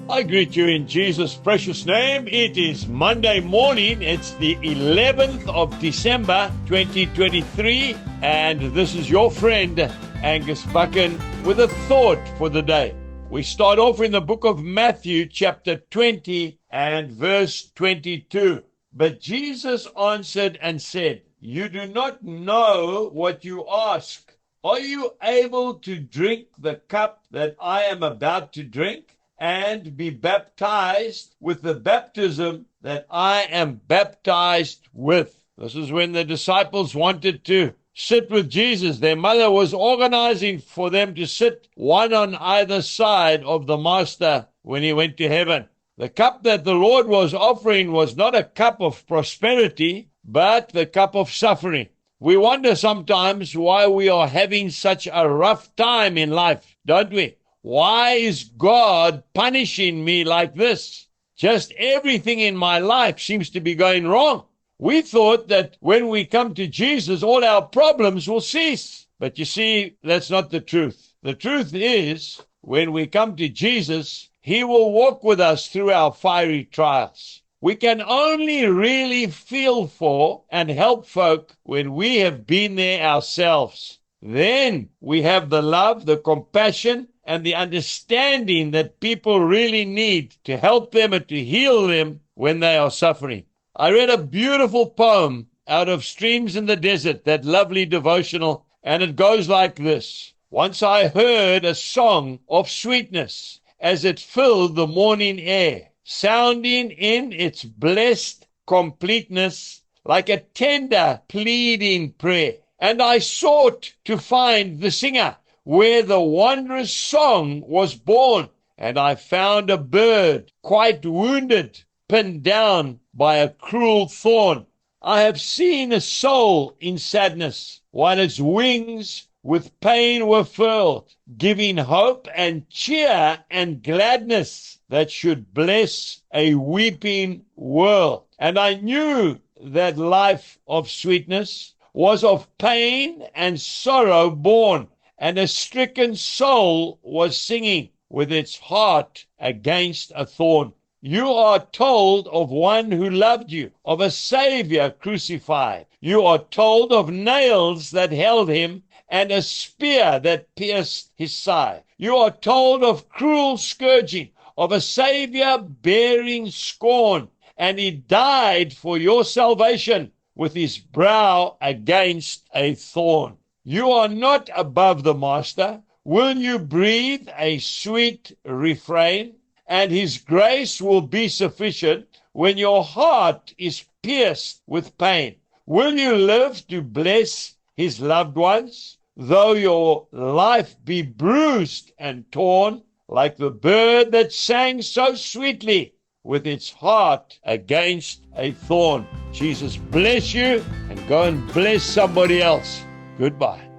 I greet you in Jesus' precious name. It is Monday morning. It's the 11th of December, 2023. And this is your friend, Angus Buchan, with a thought for the day. We start off in the book of Matthew, chapter 20 and verse 22. But Jesus answered and said, "You do not know what you ask. Are you able to drink the cup that I am about to drink, and be baptized with the baptism that I am baptized with?" This is when the disciples wanted to sit with Jesus. Their mother was organizing for them to sit one on either side of the Master when he went to heaven. The cup that the Lord was offering was not a cup of prosperity, but the cup of suffering. We wonder sometimes why we are having such a rough time in life, don't we? Why is God punishing me like this? Just everything in my life seems to be going wrong. We thought that when we come to Jesus, all our problems will cease. But you see, that's not the truth. The truth is, when we come to Jesus, He will walk with us through our fiery trials. We can only really feel for and help folk when we have been there ourselves. Then we have the love, the compassion, and the understanding that people really need to help them and to heal them when they are suffering. I read a beautiful poem out of Streams in the Desert, that lovely devotional, and it goes like this. Once I heard a song of sweetness as it filled the morning air, sounding in its blessed completeness like a tender pleading prayer. And I sought to find the singer where the wondrous song was born, and I found a bird quite wounded, pinned down by a cruel thorn. I have seen a soul in sadness, while its wings with pain were furled, giving hope and cheer and gladness that should bless a weeping world. And I knew that life of sweetness was of pain and sorrow born, and a stricken soul was singing with its heart against a thorn. You are told of one who loved you, of a Savior crucified. You are told of nails that held him and a spear that pierced his side. You are told of cruel scourging, of a Savior bearing scorn, and he died for your salvation with his brow against a thorn. You are not above the Master. Will you breathe a sweet refrain? And his grace will be sufficient when your heart is pierced with pain. Will you live to bless his loved ones, though your life be bruised and torn, like the bird that sang so sweetly with its heart against a thorn? Jesus bless you, and go and bless somebody else. Goodbye.